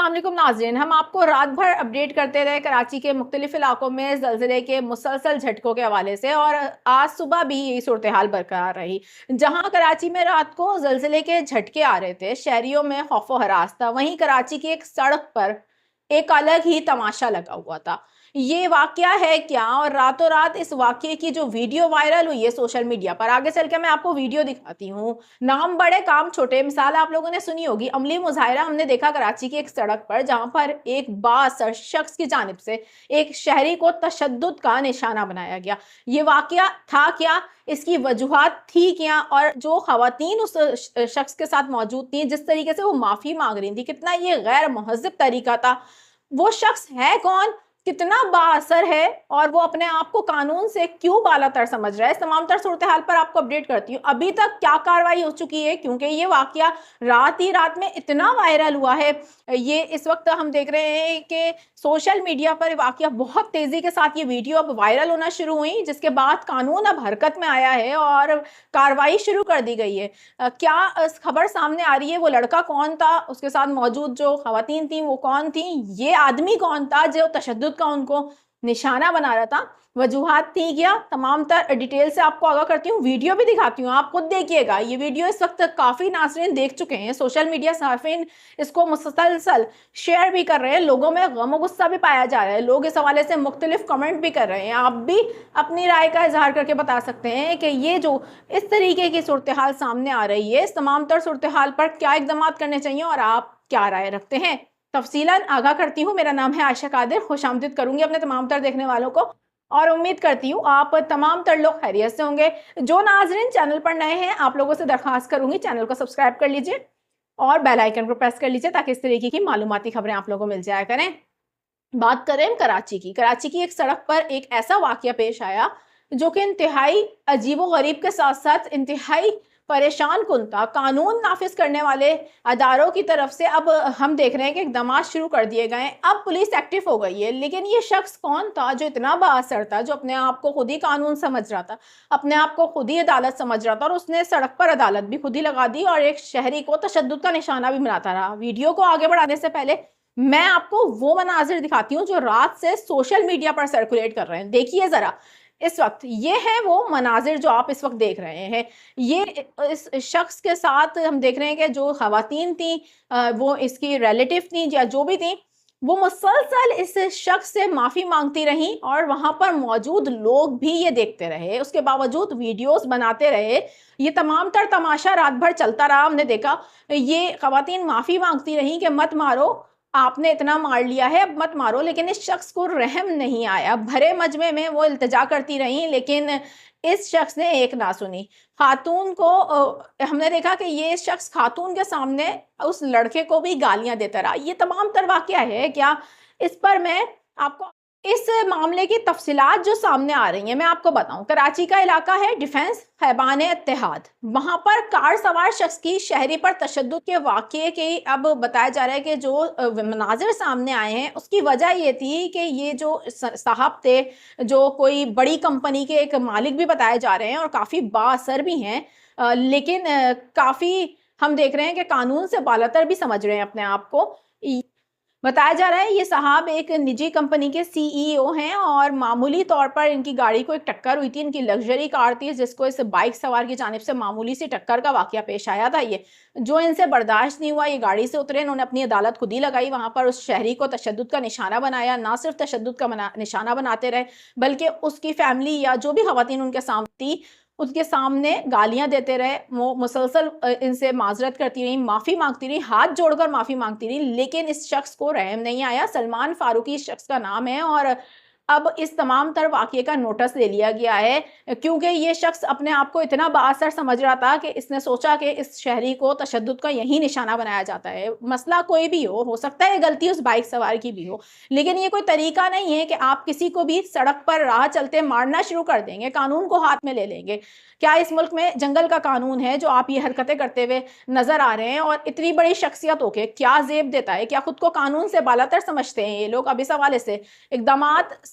अस्सलाम वालेकुम नाज़रीन, हम आपको रात भर अपडेट करते रहे कराची के मुख्तलिफ इलाकों में ज़लज़ले के मुसलसल झटकों के हवाले से, और आज सुबह भी यही सूरत हाल बरकरार रही। जहां कराची में रात को ज़लज़ले के झटके आ रहे थे, शहरियों में खौफो हरास था, वहीं कराची की एक सड़क पर एक अलग ही तमाशा लगा हुआ था। ये वाकया है क्या, और रातों रात इस वाकये की जो वीडियो वायरल हुई है सोशल मीडिया पर, आगे चल के मैं आपको वीडियो दिखाती हूँ। नाम बड़े काम छोटे, मिसाल आप लोगों ने सुनी होगी, अमली मुजाहिरा हमने देखा कराची की एक सड़क पर, जहां पर एक बाअसर शख्स की जानिब से एक शहरी को तशद्दुद का निशाना बनाया गया। ये वाकया था क्या, इसकी वजूहात थी क्या, और जो खवातीन उस शख्स के साथ मौजूद थी, जिस तरीके से वो माफी मांग रही थी, कितना ये गैर मुहज़्ज़ब तरीका था। वो शख्स है कौन, कितना बाअसर है, और वो अपने आप को कानून से क्यों बालातर समझ रहा है, इस तमाम तर सूरत हाल पर आपको अपडेट करती हूँ। अभी तक क्या कार्रवाई हो चुकी है, क्योंकि ये वाकया रात ही रात में इतना वायरल हुआ है। ये इस वक्त हम देख रहे हैं कि सोशल मीडिया पर वाकया बहुत तेजी के साथ ये वीडियो अब वायरल होना शुरू हुई, जिसके बाद कानून अब हरकत में आया है और कार्रवाई शुरू कर दी गई है। क्या खबर सामने आ रही है, वो लड़का कौन था, उसके साथ मौजूद जो खवातीन थी वो कौन थी, ये आदमी कौन था जो तशद्दुद का उनको निशाना बना रहा था, वजूहात थी क्या, तमाम तर डिटेल से आपको आगाह करती हूँ, वीडियो भी दिखाती हूँ, आप खुद देखिएगा। ये वीडियो इस वक्त काफ़ी नाज़रीन देख चुके हैं, सोशल मीडिया सार्फिन इसको मुसलसल शेयर भी कर रहे हैं, लोगों में गम और गुस्सा भी पाया जा रहा है, लोग इस हवाले से मुख्तलिफ कमेंट भी कर रहे हैं। आप भी अपनी राय का इजहार करके बता सकते हैं कि ये जो इस तरीके की सूरत हाल सामने आ रही है, इस तमाम तर सूरत हाल पर क्या इकदाम करने चाहिए और आप क्या राय रखते हैं। तफसीलन आगाह करती हूँ। मेरा नाम है आयशा कादिर, खुशामदीद करूंगी अपने तमाम तर देखने वालों को, और उम्मीद करती हूँ आप तमाम तर लोग खैरियत से होंगे। जो नाजरीन चैनल पर नए हैं, आप लोगों से दरख्वास्त करूंगी चैनल को सब्सक्राइब कर लीजिए और बेल आइकन को प्रेस कर लीजिए, ताकि इस तरीके की मालूमाती खबरें आप लोगों को मिल जाया करें। बात करें कराची की एक सड़क पर एक ऐसा वाकया पेश आया जो कि इंतहाई अजीबो गरीब के साथ साथ इंतहाई परेशान कुन था। कानून नाफिज करने वाले अदारों की तरफ से अब हम देख रहे हैं कि इकदाम शुरू कर दिए गए हैं, अब पुलिस एक्टिव हो गई है। लेकिन ये शख्स कौन था जो इतना बाअसर था, जो अपने आप को खुद ही कानून समझ रहा था, अपने आप को खुद ही अदालत समझ रहा था, और उसने सड़क पर अदालत भी खुद ही लगा दी और एक शहरी को तशद्दुद का निशाना भी बनाता रहा। वीडियो को आगे बढ़ाने से पहले मैं आपको वो मनाजिर दिखाती हूँ जो रात से सोशल मीडिया पर सर्कुलेट कर रहे हैं। देखिए जरा, इस वक्त ये है वो मनाजिर जो आप इस वक्त देख रहे हैं। ये इस शख्स के साथ हम देख रहे हैं कि जो खवातीन थी, वो इसकी रिलेटिव थी या जो भी थी, वो मुसलसल इस शख्स से माफ़ी मांगती रहीं, और वहाँ पर मौजूद लोग भी ये देखते रहे, उसके बावजूद वीडियोस बनाते रहे। ये तमाम तर तमाशा रात भर चलता रहा। हमने देखा ये खवातीन माफ़ी मांगती रहीं कि मत मारो, आपने इतना मार लिया है, अब मत मारो, लेकिन इस शख्स को रहम नहीं आया। भरे मजमे में वो इल्तिजा करती रहीं, लेकिन इस शख्स ने एक ना सुनी। खातून को हमने देखा कि ये शख्स खातून के सामने उस लड़के को भी गालियां देता रहा। ये तमाम तर वाकया है क्या, इस पर मैं आपको इस मामले की तफसीलात जो सामने आ रही हैं मैं आपको बताऊं। कराची का इलाका है डिफेंस खैबान इत्तेहाद, वहां पर कार सवार शख्स की शहरी पर तशद्दुद के वाक़ये के अब बताया जा रहा है कि जो मनाजिर सामने आए हैं, उसकी वजह ये थी कि ये जो साहब थे, जो कोई बड़ी कंपनी के एक मालिक भी बताए जा रहे हैं और काफ़ी बाअसर भी हैं, लेकिन काफ़ी हम देख रहे हैं कि कानून से बालातर भी समझ रहे हैं अपने आप को। बताया जा रहा है ये साहब एक निजी कंपनी के सीईओ हैं, और मामूली तौर पर इनकी गाड़ी को एक टक्कर हुई थी। इनकी लग्जरी कार थी, जिसको इस बाइक सवार की जानिब से मामूली सी टक्कर का वाकया पेश आया था। ये जो इनसे बर्दाश्त नहीं हुआ, ये गाड़ी से उतरे, इन्होंने अपनी अदालत खुद ही लगाई, वहां पर उस शहरी को तशद्दुद का निशाना बनाया। ना सिर्फ तशद्दुद का निशाना बनाते रहे, बल्कि उसकी फैमिली या जो भी खवातीन उनके सामने थी, उसके सामने गालियां देते रहे। वो मुसलसल इनसे माजरत करती रही, माफ़ी मांगती रही, हाथ जोड़कर माफ़ी मांगती रही, लेकिन इस शख्स को रहम नहीं आया। सलमान फारूकी इस शख्स का नाम है, और अब इस तमाम तर वाक़ये का नोटिस ले लिया गया है, क्योंकि ये शख्स अपने आप को इतना बाअसर समझ रहा था कि इसने सोचा कि इस शहरी को तशद्दुद का यही निशाना बनाया जाता है। मसला कोई भी हो सकता है गलती उस बाइक सवार की भी हो, लेकिन ये कोई तरीका नहीं है कि आप किसी को भी सड़क पर राह चलते मारना शुरू कर देंगे, कानून को हाथ में ले लेंगे। क्या इस मुल्क में जंगल का कानून है जो आप ये हरकतें करते हुए नजर आ रहे हैं? और इतनी बड़ी शख्सियत होके क्या जेब देता है, क्या खुद को कानून से बालातर समझते हैं ये लोग? अब इस हवाले से इकदाम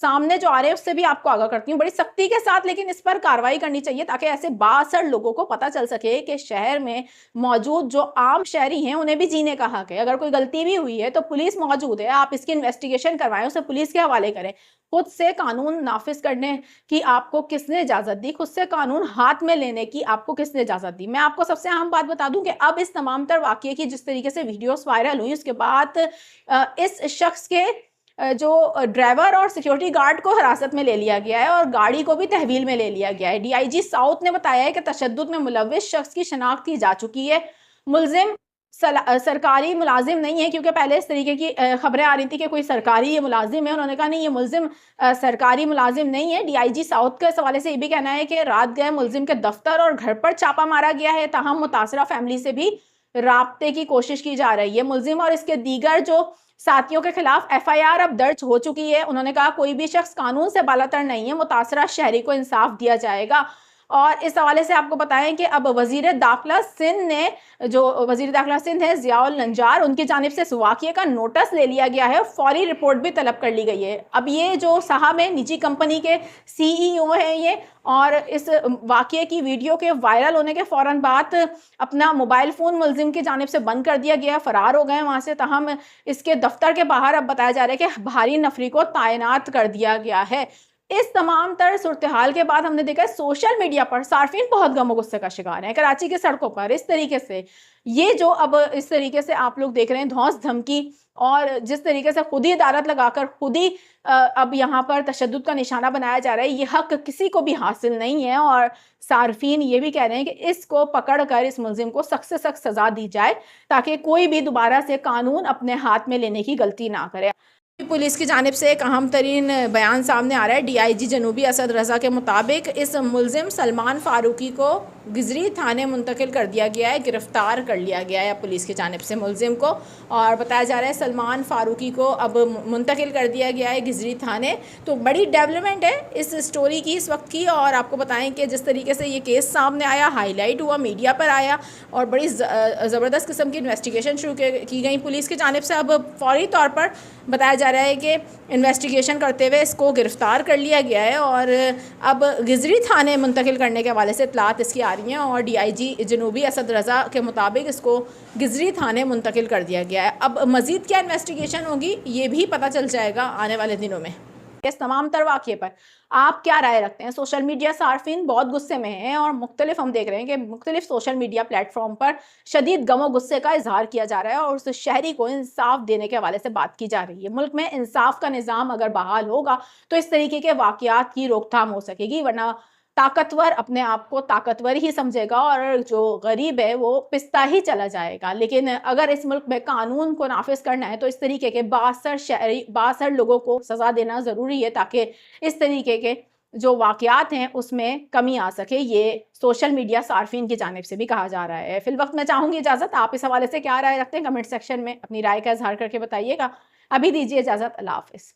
सामने जो आ रहे हैं उससे भी आपको आगाह करती हूँ बड़ी सख्ती के साथ, लेकिन इस पर कार्रवाई करनी चाहिए ताकि ऐसे बासर लोगों को पता चल सके कि शहर में मौजूद जो आम शहरी हैं उन्हें भी जीने का हक है। अगर कोई गलती भी हुई है तो पुलिस मौजूद है, आप इसकी इन्वेस्टिगेशन करवाएं, उसे पुलिस के हवाले करें। खुद से कानून नाफिज करने की आपको किसने इजाजत दी? खुद से कानून हाथ में लेने की आपको किसने इजाजत दी? मैं आपको सबसे अहम बात बता दूं कि अब इस तमाम तर वाकये की जिस तरीके से वीडियोस वायरल हुई उसके बाद इस शख्स के जो ड्राइवर और सिक्योरिटी गार्ड को हिरासत में ले लिया गया है और गाड़ी को भी तहवील में ले लिया गया है। डीआईजी साउथ ने बताया है कि तशद्दुद में मुलव्विस शख्स की शनाख्त की जा चुकी है। मुलजिम सरकारी मुलाजिम नहीं है, क्योंकि पहले इस तरीके की खबरें आ रही थी कि कोई सरकारी ये मुलाजिम है। उन्होंने कहा नहीं, ये मुलजिम सरकारी मुलाजिम नहीं है। डीआईजी साउथ के इस हवाले से ये भी कहना है कि रात गए मुलजिम के दफ्तर और घर पर छापा मारा गया है, ताहम मुतासरा फैमिली से भी राब्ते की कोशिश की जा रही है। मुलजिम और इसके दीगर जो साथियों के खिलाफ एफआईआर अब दर्ज हो चुकी है। उन्होंने कहा कोई भी शख्स कानून से बालातर नहीं है, मुतासरा शहरी को इंसाफ दिया जाएगा। और इस हवाले से आपको बताएं कि अब वजीर दाखिला सिंध ने, जो वजीर दाखिला सिंध है ज़ियाउल नंजार, उनकी जानिब से इस वाक़ये का नोटिस ले लिया गया है और फौरी रिपोर्ट भी तलब कर ली गई है। अब ये जो साहब हैं निजी कंपनी के सीईओ हैं ये, और इस वाक़ये की वीडियो के वायरल होने के फ़ौरन बाद अपना मोबाइल फ़ोन मुलजिम की जानिब से बंद कर दिया गया, फ़रार हो गए वहाँ से। तहम इसके दफ्तर के बाहर अब बताया जा रहा है कि भारी नफरी को तैनात कर दिया गया है। इस तमाम तर सूरत हाल के बाद हमने देखा है सोशल मीडिया पर सार्फिन बहुत गम गुस्से का शिकार है। कराची के सड़कों पर इस तरीके से ये जो अब इस तरीके से आप लोग देख रहे हैं धौंस धमकी, और जिस तरीके से खुद ही अदालत लगाकर खुद ही अब यहाँ पर तशद्दुद का निशाना बनाया जा रहा है, ये हक किसी को भी हासिल नहीं है। और सार्फिन ये भी कह रहे हैं कि इसको पकड़ कर इस मुलजिम को सख्त से सख्त सजा दी जाए ताकि कोई भी दोबारा से कानून अपने हाथ में लेने की गलती ना करे। पुलिस की जानिब से एक अहम तरीन बयान सामने आ रहा है। डीआईजी जनूबी असद रज़ा के मुताबिक इस मुलजिम सलमान फारूकी को गिजरी थाने मुंतकिल कर दिया गया है, गिरफ्तार कर लिया गया है पुलिस की जानिब से मुलजिम को। और बताया जा रहा है सलमान फारूकी को अब मुंतकिल कर दिया गया है गिजरी थाने। तो बड़ी डेवलपमेंट है इस स्टोरी की इस वक्त की। और आपको बताएं कि जिस तरीके से ये केस सामने आया, हाईलाइट हुआ, मीडिया पर आया और बड़ी ज़बरदस्त किस्म की इन्वेस्टिगेशन शुरू की गई पुलिस की जानिब से। अब फौरी तौर पर बताया जा रहा है कि इन्वेस्टिगेशन करते हुए इसको गिरफ्तार कर लिया गया है और अब गिजरी थाने मुंतकिल करने के हवाले से इत्तलात इसकी आ रही हैं। और डीआईजी जनूबी असद रज़ा के मुताबिक इसको गिजरी थाने मुंतकिल कर दिया गया है। अब मज़ीद क्या इन्वेस्टिगेशन होगी ये भी पता चल जाएगा आने वाले दिनों में। इस तमाम तर वाक़ये पर आप क्या राय रखते हैं? सोशल मीडिया सार्फिन बहुत गुस्से में हैं और मुख्तलिफ हम देख रहे हैं कि मुख्तलिफ सोशल मीडिया प्लेटफॉर्म पर शदीद गम गुस्से का इजहार किया जा रहा है और उस शहरी को इंसाफ देने के हवाले से बात की जा रही है। मुल्क में इंसाफ का निज़ाम अगर बहाल होगा तो इस तरीके के वाक़यात की रोकथाम हो सकेगी, वरना ताकतवर अपने आप को ताकतवर ही समझेगा और जो गरीब है वो पिसता ही चला जाएगा। लेकिन अगर इस मुल्क में कानून को नाफिज करना है तो इस तरीके के बासर लोगों को सज़ा देना ज़रूरी है ताकि इस तरीके के जो वाक़यात हैं उसमें कमी आ सके। ये सोशल मीडिया सार्फिन की जानिब से भी कहा जा रहा है। फिलवक्त मैं चाहूँगी इजाज़त। आप इस हवाले से क्या राय रखते हैं कमेंट सेक्शन में अपनी राय का इजहार करके बताइएगा। अभी दीजिए इजाज़त। अल्लाह हाफ़िज़।